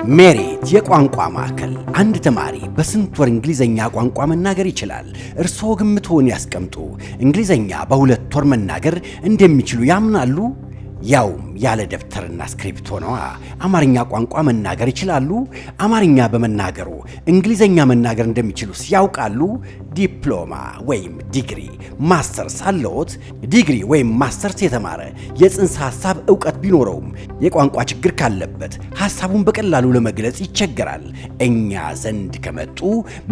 ሜሪት የቋንቋ ማዕከል። አንድ ተማሪ በስንት ወር እንግሊዘኛ ቋንቋ መናገር ይችላል? እርስዎ ግምትዎን ያስቀምጡ። እንግሊዘኛ በሁለት ወር መናገር እንደሚችሉ ያምናሉ? ያውም ያለ ደብተርና ስክሪፕቶ ነዋ። አማርኛ ቋንቋ መናገር ይችላሉ? አማርኛ በመናገሩ እንግሊዘኛ መናገር እንደሚችሉ ያውቃሉ? ዲፕሎማ ወይም ዲግሪ፣ ማስተርስ አለዎት? ዲግሪ ወይም ማስተርስ የተማረ የጽንሰ ሐሳብ ዕውቀት ቢኖረውም የቋንቋ ችግር ካለበት ሐሳቡን በቀላሉ ለመግለጽ ይቸገራል። እኛ ዘንድ ከመጡ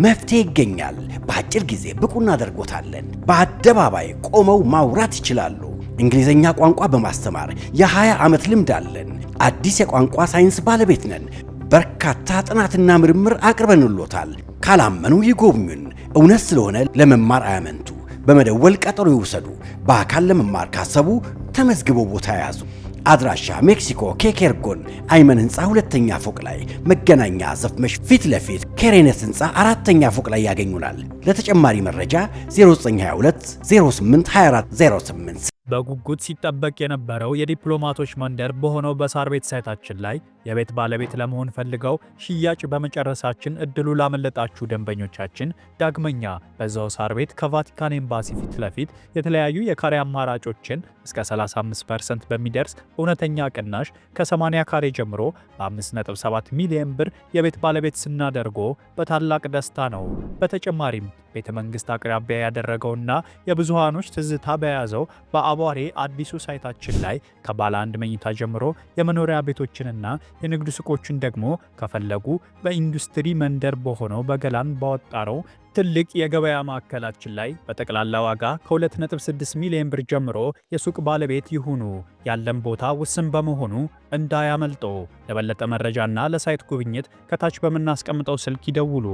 መፍትሄ ይገኛል። በአጭር ጊዜ ብቁ እናደርጎታለን። በአደባባይ ቆመው ማውራት ይችላሉ። እንግሊዘኛ ቋንቋ በማስተማር የ20 ዓመት ልምድ አለን። አዲስ የቋንቋ ሳይንስ ባለቤት ነን። በርካታ ጥናትና ምርምር አቅርበንሎታል። ካላመኑ ይጎብኙን። እውነት ስለሆነ ለመማር አያመንቱ። በመደወል ቀጠሮ ይውሰዱ። በአካል ለመማር ካሰቡ ተመዝግበው ቦታ ያዙ። አድራሻ ሜክሲኮ ኬኬርጎን አይመን ህንፃ 2ኛ ፎቅ ላይ፣ መገናኛ ዘፍመሽ ፊት ለፊት ኬሬነት ህንፃ 4ኛ ፎቅ ላይ ያገኙናል። ለተጨማሪ መረጃ 0922 08 24 08። በጉጉት ሲጠበቅ የነበረው የዲፕሎማቶች መንደር በሆነው በሳር ቤት ሳይታችን ላይ የቤት ባለቤት ለመሆን ፈልገው ሽያጭ በመጨረሳችን እድሉ ላመለጣችሁ ደንበኞቻችን ዳግመኛ በዛው ሳር ቤት ከቫቲካን ኤምባሲ ፊት ለፊት የተለያዩ የካሬ አማራጮችን እስከ 35% በሚደርስ እውነተኛ ቅናሽ ከ80 ካሬ ጀምሮ በ5.7 ሚሊዮን ብር የቤት ባለቤት ስናደርጎ በታላቅ ደስታ ነው። በተጨማሪም ቤተ መንግስት አቅራቢያ ያደረገውና የብዙሃኖች ትዝታ በያዘው በአቧሬ አዲሱ ሳይታችን ላይ ከባለ አንድ መኝታ ጀምሮ የመኖሪያ ቤቶችንና የንግድ ሱቆችን ደግሞ ከፈለጉ በኢንዱስትሪ መንደር በሆነው በገላን ባወጣረው ትልቅ የገበያ ማዕከላችን ላይ በጠቅላላ ዋጋ ከ2.6 ሚሊዮን ብር ጀምሮ የሱቅ ባለቤት ይሁኑ። ያለን ቦታ ውስን በመሆኑ እንዳያመልጦ። ለበለጠ መረጃና ለሳይት ጉብኝት ከታች በምናስቀምጠው ስልክ ይደውሉ።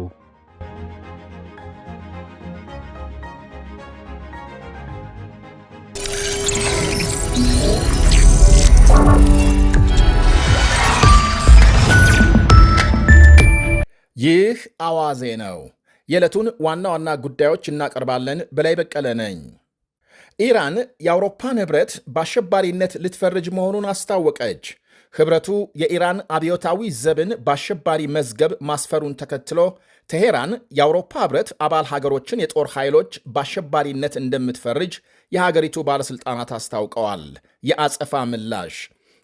ይህ አዋዜ ነው። የዕለቱን ዋና ዋና ጉዳዮች እናቀርባለን። በላይ በቀለ ነኝ። ኢራን የአውሮፓን ኅብረት በአሸባሪነት ልትፈርጅ መሆኑን አስታወቀች። ኅብረቱ የኢራን አብዮታዊ ዘብን በአሸባሪ መዝገብ ማስፈሩን ተከትሎ ቴሄራን የአውሮፓ ኅብረት አባል ሀገሮችን የጦር ኃይሎች በአሸባሪነት እንደምትፈርጅ የሀገሪቱ ባለሥልጣናት አስታውቀዋል። የአጸፋ ምላሽ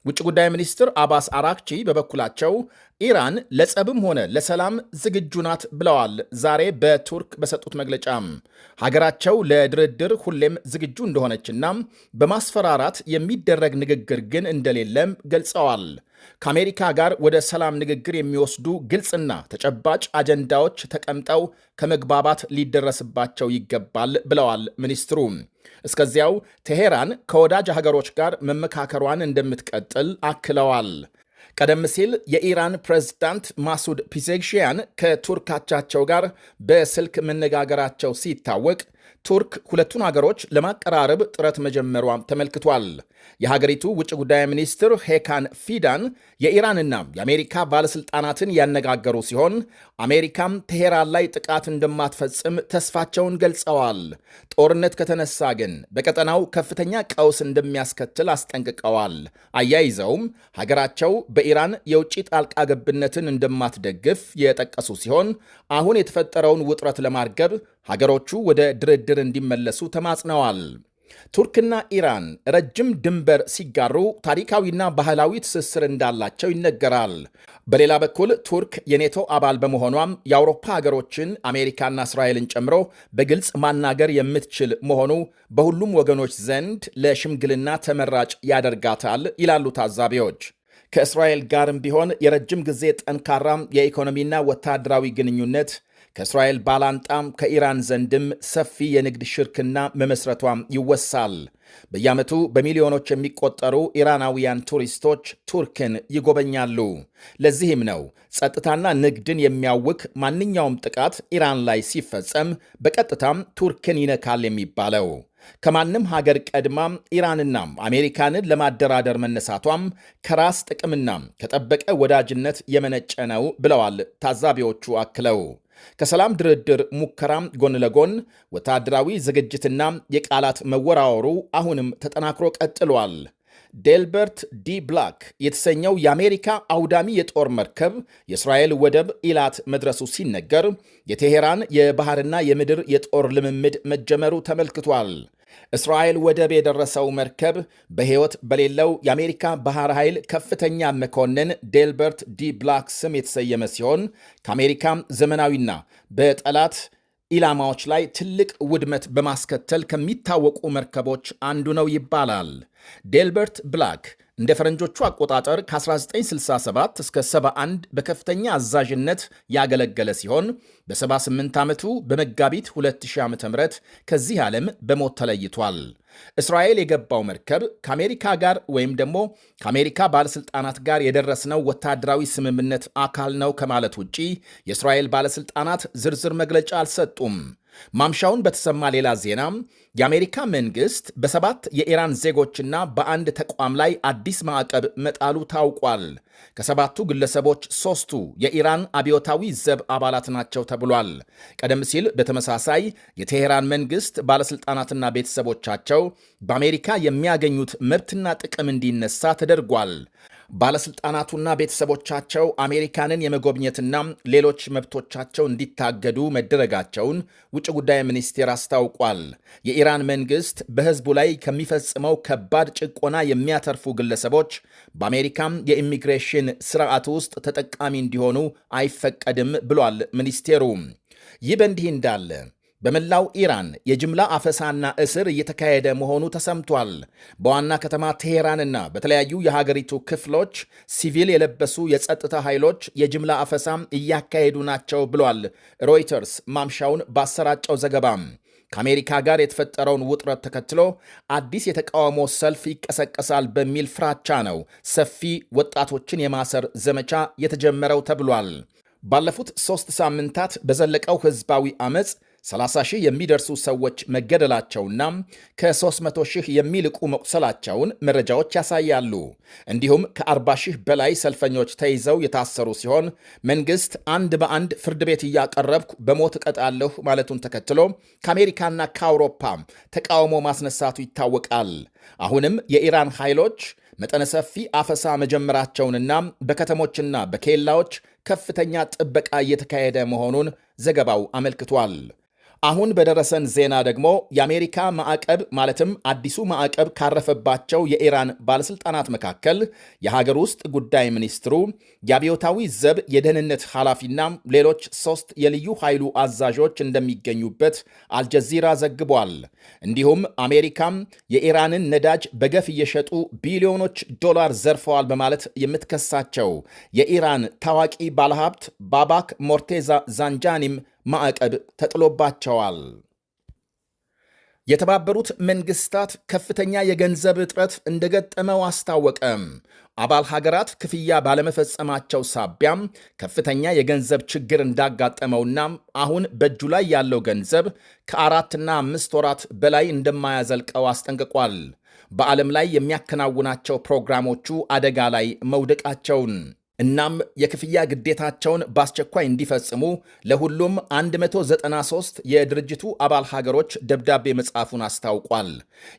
ውጭ ጉዳይ ሚኒስትር አባስ አራክቺ በበኩላቸው ኢራን ለጸብም ሆነ ለሰላም ዝግጁ ናት ብለዋል። ዛሬ በቱርክ በሰጡት መግለጫም ሀገራቸው ለድርድር ሁሌም ዝግጁ እንደሆነችና በማስፈራራት የሚደረግ ንግግር ግን እንደሌለም ገልጸዋል። ከአሜሪካ ጋር ወደ ሰላም ንግግር የሚወስዱ ግልጽና ተጨባጭ አጀንዳዎች ተቀምጠው ከመግባባት ሊደረስባቸው ይገባል ብለዋል ሚኒስትሩ። እስከዚያው ቴሄራን ከወዳጅ ሀገሮች ጋር መመካከሯን እንደምትቀጥል አክለዋል። ቀደም ሲል የኢራን ፕሬዝዳንት ማሱድ ፒዜግሺያን ከቱርክ አቻቸው ጋር በስልክ መነጋገራቸው ሲታወቅ ቱርክ ሁለቱን ሀገሮች ለማቀራረብ ጥረት መጀመሯም ተመልክቷል። የሀገሪቱ ውጭ ጉዳይ ሚኒስትር ሄካን ፊዳን የኢራንና የአሜሪካ ባለሥልጣናትን ያነጋገሩ ሲሆን አሜሪካም ቴሄራን ላይ ጥቃት እንደማትፈጽም ተስፋቸውን ገልጸዋል። ጦርነት ከተነሳ ግን በቀጠናው ከፍተኛ ቀውስ እንደሚያስከትል አስጠንቅቀዋል። አያይዘውም ሀገራቸው በኢራን የውጭ ጣልቃ ገብነትን እንደማትደግፍ የጠቀሱ ሲሆን አሁን የተፈጠረውን ውጥረት ለማርገብ ሀገሮቹ ወደ ድርድር እንዲመለሱ ተማጽነዋል። ቱርክና ኢራን ረጅም ድንበር ሲጋሩ ታሪካዊና ባህላዊ ትስስር እንዳላቸው ይነገራል። በሌላ በኩል ቱርክ የኔቶ አባል በመሆኗም የአውሮፓ ሀገሮችን አሜሪካና እስራኤልን ጨምሮ በግልጽ ማናገር የምትችል መሆኑ በሁሉም ወገኖች ዘንድ ለሽምግልና ተመራጭ ያደርጋታል ይላሉ ታዛቢዎች። ከእስራኤል ጋርም ቢሆን የረጅም ጊዜ ጠንካራም የኢኮኖሚና ወታደራዊ ግንኙነት ከእስራኤል ባላንጣም ከኢራን ዘንድም ሰፊ የንግድ ሽርክና መመስረቷም ይወሳል። በየዓመቱ በሚሊዮኖች የሚቆጠሩ ኢራናውያን ቱሪስቶች ቱርክን ይጎበኛሉ። ለዚህም ነው ጸጥታና ንግድን የሚያውክ ማንኛውም ጥቃት ኢራን ላይ ሲፈጸም በቀጥታም ቱርክን ይነካል የሚባለው። ከማንም ሀገር ቀድማም ኢራንናም አሜሪካንን ለማደራደር መነሳቷም ከራስ ጥቅምና ከጠበቀ ወዳጅነት የመነጨ ነው ብለዋል ታዛቢዎቹ አክለው። ከሰላም ድርድር ሙከራም ጎን ለጎን ወታደራዊ ዝግጅትና የቃላት መወራወሩ አሁንም ተጠናክሮ ቀጥሏል። ዴልበርት ዲ ብላክ የተሰኘው የአሜሪካ አውዳሚ የጦር መርከብ የእስራኤል ወደብ ኢላት መድረሱ ሲነገር የቴሄራን የባህርና የምድር የጦር ልምምድ መጀመሩ ተመልክቷል። እስራኤል ወደብ የደረሰው መርከብ በሕይወት በሌለው የአሜሪካ ባህር ኃይል ከፍተኛ መኮንን ዴልበርት ዲ ብላክ ስም የተሰየመ ሲሆን ከአሜሪካ ዘመናዊና በጠላት ኢላማዎች ላይ ትልቅ ውድመት በማስከተል ከሚታወቁ መርከቦች አንዱ ነው ይባላል። ዴልበርት ብላክ እንደ ፈረንጆቹ አቆጣጠር ከ1967 እስከ 71 በከፍተኛ አዛዥነት ያገለገለ ሲሆን በ78 ዓመቱ በመጋቢት 2000 ዓ.ም ከዚህ ዓለም በሞት ተለይቷል። እስራኤል የገባው መርከብ ከአሜሪካ ጋር ወይም ደግሞ ከአሜሪካ ባለሥልጣናት ጋር የደረስነው ወታደራዊ ስምምነት አካል ነው ከማለት ውጪ የእስራኤል ባለሥልጣናት ዝርዝር መግለጫ አልሰጡም። ማምሻውን በተሰማ ሌላ ዜና የአሜሪካ መንግሥት በ7 የኢራን ዜጎችና በአንድ ተቋም ላይ አዲስ ማዕቀብ መጣሉ ታውቋል። ከሰባቱ ግለሰቦች 3ቱ የኢራን አብዮታዊ ዘብ አባላት ናቸው ተብሏል። ቀደም ሲል በተመሳሳይ የቴሄራን መንግሥት ባለሥልጣናትና ቤተሰቦቻቸው በአሜሪካ የሚያገኙት መብትና ጥቅም እንዲነሳ ተደርጓል። ባለሥልጣናቱና ቤተሰቦቻቸው አሜሪካንን የመጎብኘትና ሌሎች መብቶቻቸው እንዲታገዱ መደረጋቸውን ውጭ ጉዳይ ሚኒስቴር አስታውቋል። የኢራን መንግሥት በሕዝቡ ላይ ከሚፈጽመው ከባድ ጭቆና የሚያተርፉ ግለሰቦች በአሜሪካም የኢሚግሬሽን ሥርዓት ውስጥ ተጠቃሚ እንዲሆኑ አይፈቀድም ብሏል ሚኒስቴሩ። ይህ በእንዲህ እንዳለ በመላው ኢራን የጅምላ አፈሳና እስር እየተካሄደ መሆኑ ተሰምቷል። በዋና ከተማ ቴሄራንና በተለያዩ የሀገሪቱ ክፍሎች ሲቪል የለበሱ የጸጥታ ኃይሎች የጅምላ አፈሳም እያካሄዱ ናቸው ብሏል ሮይተርስ ማምሻውን ባሰራጨው ዘገባም። ከአሜሪካ ጋር የተፈጠረውን ውጥረት ተከትሎ አዲስ የተቃውሞ ሰልፍ ይቀሰቀሳል በሚል ፍራቻ ነው ሰፊ ወጣቶችን የማሰር ዘመቻ የተጀመረው ተብሏል። ባለፉት 3 ሳምንታት በዘለቀው ሕዝባዊ ዓመፅ 30 ሺህ የሚደርሱ ሰዎች መገደላቸውና ከ300 ሺህ የሚልቁ መቁሰላቸውን መረጃዎች ያሳያሉ። እንዲሁም ከ40 ሺህ በላይ ሰልፈኞች ተይዘው የታሰሩ ሲሆን መንግሥት አንድ በአንድ ፍርድ ቤት እያቀረብኩ በሞት እቀጣለሁ ማለቱን ተከትሎ ከአሜሪካና ከአውሮፓ ተቃውሞ ማስነሳቱ ይታወቃል። አሁንም የኢራን ኃይሎች መጠነ ሰፊ አፈሳ መጀመራቸውንና በከተሞችና በኬላዎች ከፍተኛ ጥበቃ እየተካሄደ መሆኑን ዘገባው አመልክቷል። አሁን በደረሰን ዜና ደግሞ የአሜሪካ ማዕቀብ ማለትም አዲሱ ማዕቀብ ካረፈባቸው የኢራን ባለሥልጣናት መካከል የሀገር ውስጥ ጉዳይ ሚኒስትሩ፣ የአብዮታዊ ዘብ የደህንነት ኃላፊና ሌሎች 3 የልዩ ኃይሉ አዛዦች እንደሚገኙበት አልጀዚራ ዘግቧል። እንዲሁም አሜሪካም የኢራንን ነዳጅ በገፍ እየሸጡ ቢሊዮኖች ዶላር ዘርፈዋል በማለት የምትከሳቸው የኢራን ታዋቂ ባለሀብት ባባክ ሞርቴዛ ዛንጃኒም ማዕቀብ ተጥሎባቸዋል። የተባበሩት መንግስታት ከፍተኛ የገንዘብ እጥረት እንደገጠመው አስታወቀም። አባል ሀገራት ክፍያ ባለመፈጸማቸው ሳቢያም ከፍተኛ የገንዘብ ችግር እንዳጋጠመውና አሁን በእጁ ላይ ያለው ገንዘብ ከ4 እና 5 ወራት በላይ እንደማያዘልቀው አስጠንቅቋል። በዓለም ላይ የሚያከናውናቸው ፕሮግራሞቹ አደጋ ላይ መውደቃቸውን እናም የክፍያ ግዴታቸውን በአስቸኳይ እንዲፈጽሙ ለሁሉም 193 የድርጅቱ አባል ሀገሮች ደብዳቤ መጻፉን አስታውቋል።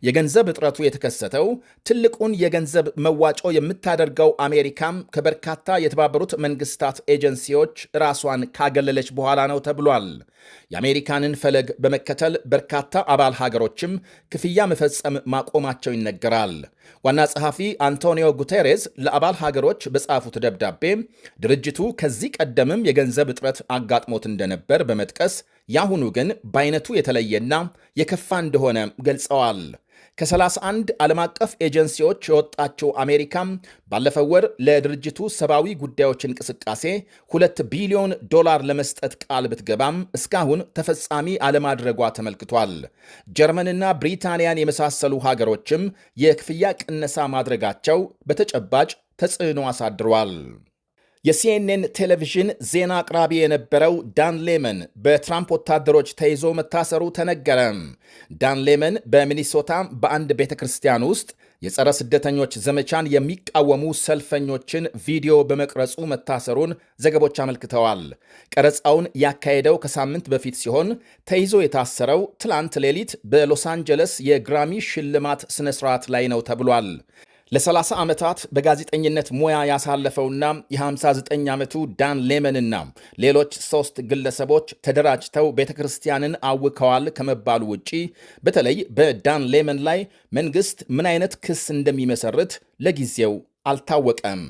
የገንዘብ እጥረቱ የተከሰተው ትልቁን የገንዘብ መዋጮ የምታደርገው አሜሪካም ከበርካታ የተባበሩት መንግስታት ኤጀንሲዎች ራሷን ካገለለች በኋላ ነው ተብሏል። የአሜሪካንን ፈለግ በመከተል በርካታ አባል ሀገሮችም ክፍያ መፈጸም ማቆማቸው ይነገራል። ዋና ጸሐፊ አንቶኒዮ ጉቴሬዝ ለአባል ሀገሮች በጻፉት ደብዳቤ ድርጅቱ ከዚህ ቀደምም የገንዘብ እጥረት አጋጥሞት እንደነበር በመጥቀስ ያሁኑ ግን በአይነቱ የተለየና የከፋ እንደሆነ ገልጸዋል። ከ31 ዓለም አቀፍ ኤጀንሲዎች የወጣችው አሜሪካም ባለፈው ወር ለድርጅቱ ሰብአዊ ጉዳዮች እንቅስቃሴ $2 ቢሊዮን ለመስጠት ቃል ብትገባም እስካሁን ተፈጻሚ አለማድረጓ ተመልክቷል። ጀርመንና ብሪታንያን የመሳሰሉ ሀገሮችም የክፍያ ቅነሳ ማድረጋቸው በተጨባጭ ተጽዕኖ አሳድሯል። የሲኤንኤን ቴሌቪዥን ዜና አቅራቢ የነበረው ዳን ሌመን በትራምፕ ወታደሮች ተይዞ መታሰሩ ተነገረ። ዳን ሌመን በሚኒሶታ በአንድ ቤተ ክርስቲያን ውስጥ የጸረ ስደተኞች ዘመቻን የሚቃወሙ ሰልፈኞችን ቪዲዮ በመቅረጹ መታሰሩን ዘገቦች አመልክተዋል። ቀረጻውን ያካሄደው ከሳምንት በፊት ሲሆን ተይዞ የታሰረው ትላንት ሌሊት በሎስ አንጀለስ የግራሚ ሽልማት ስነስርዓት ላይ ነው ተብሏል። ለ30 ዓመታት በጋዜጠኝነት ሙያ ያሳለፈውና የ59 ዓመቱ ዳን ሌመንና ሌሎች 3 ግለሰቦች ተደራጅተው ቤተ ክርስቲያንን አውከዋል ከመባሉ ውጪ በተለይ በዳን ሌመን ላይ መንግሥት ምን አይነት ክስ እንደሚመሰርት ለጊዜው አልታወቀም።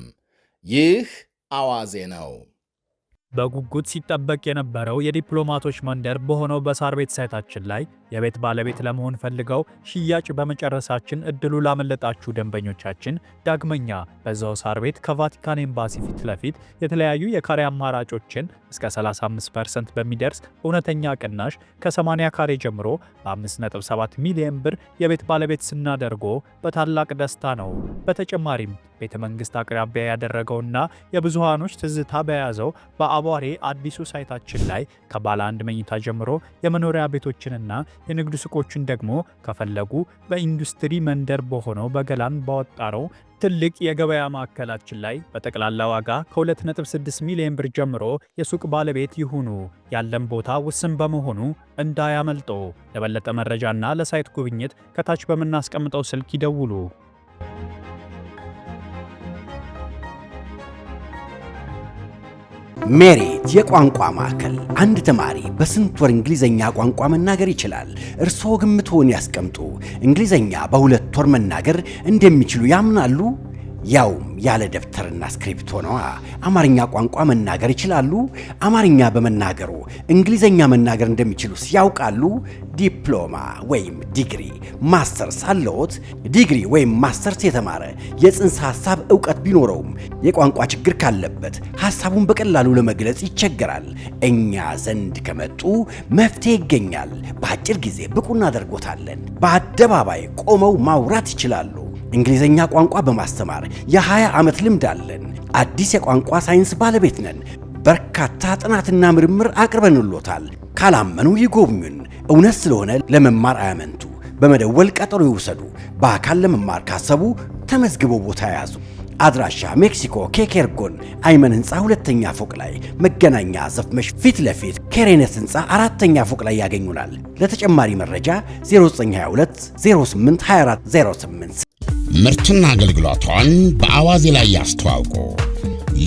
ይህ አዋዜ ነው። በጉጉት ሲጠበቅ የነበረው የዲፕሎማቶች መንደር በሆነው በሳር ቤት ሳይታችን ላይ የቤት ባለቤት ለመሆን ፈልገው ሽያጭ በመጨረሳችን እድሉ ላመለጣችሁ ደንበኞቻችን ዳግመኛ በዛው ሳር ቤት ከቫቲካን ኤምባሲ ፊት ለፊት የተለያዩ የካሬ አማራጮችን እስከ 35% በሚደርስ እውነተኛ ቅናሽ ከ80 ካሬ ጀምሮ በ5.7 ሚሊዮን ብር የቤት ባለቤት ስናደርጎ በታላቅ ደስታ ነው። በተጨማሪም ቤተ መንግስት አቅራቢያ ያደረገውና የብዙሃኖች ትዝታ በያዘው በአቧሬ አዲሱ ሳይታችን ላይ ከባለ 1 መኝታ ጀምሮ የመኖሪያ ቤቶችንና የንግድ ሱቆችን ደግሞ ከፈለጉ በኢንዱስትሪ መንደር በሆነው በገላን ባወጣረው ትልቅ የገበያ ማዕከላችን ላይ በጠቅላላ ዋጋ ከ2.6 ሚሊዮን ብር ጀምሮ የሱቅ ባለቤት ይሁኑ። ያለን ቦታ ውስን በመሆኑ እንዳያመልጦ። ለበለጠ መረጃና ለሳይት ጉብኝት ከታች በምናስቀምጠው ስልክ ይደውሉ። ሜሪት የቋንቋ ማዕከል። አንድ ተማሪ በስንት ወር እንግሊዘኛ ቋንቋ መናገር ይችላል? እርስዎ ግምትዎን ያስቀምጡ። እንግሊዘኛ በ2 ወር መናገር እንደሚችሉ ያምናሉ? ያውም ያለ ደብተርና ስክሪፕት ሆነዋ። አማርኛ ቋንቋ መናገር ይችላሉ? አማርኛ በመናገሩ እንግሊዘኛ መናገር እንደሚችሉ ያውቃሉ? ዲፕሎማ ወይም ዲግሪ፣ ማስተርስ አለዎት? ዲግሪ ወይም ማስተርስ የተማረ የጽንሰ ሐሳብ ዕውቀት ቢኖረውም የቋንቋ ችግር ካለበት ሐሳቡን በቀላሉ ለመግለጽ ይቸገራል። እኛ ዘንድ ከመጡ መፍትሄ ይገኛል። በአጭር ጊዜ ብቁ እናደርጎታለን። በአደባባይ ቆመው ማውራት ይችላሉ። እንግሊዘኛ ቋንቋ በማስተማር የ20 ዓመት ልምድ አለን። አዲስ የቋንቋ ሳይንስ ባለቤት ነን። በርካታ ጥናትና ምርምር አቅርበንሎታል። ካላመኑ ይጎብኙን። እውነት ስለሆነ ለመማር አያመንቱ። በመደወል ቀጠሮ ይውሰዱ። በአካል ለመማር ካሰቡ ተመዝግበው ቦታ ያዙ። አድራሻ ሜክሲኮ ኬኬርጎን አይመን ህንፃ 2ኛ ፎቅ ላይ፣ መገናኛ ዘፍመሽ ፊት ለፊት ኬሬነት ህንፃ 4ኛ ፎቅ ላይ ያገኙናል። ለተጨማሪ መረጃ 0922 08 24 08 ምርትና አገልግሎቷን በአዋዜ ላይ ያስተዋውቁ።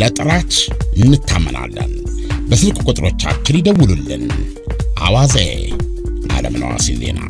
ለጥራች እንታመናለን። በስልክ ቁጥሮቻችን ይደውሉልን። አዋዜ ዓለምነህ ዋሴ ዜና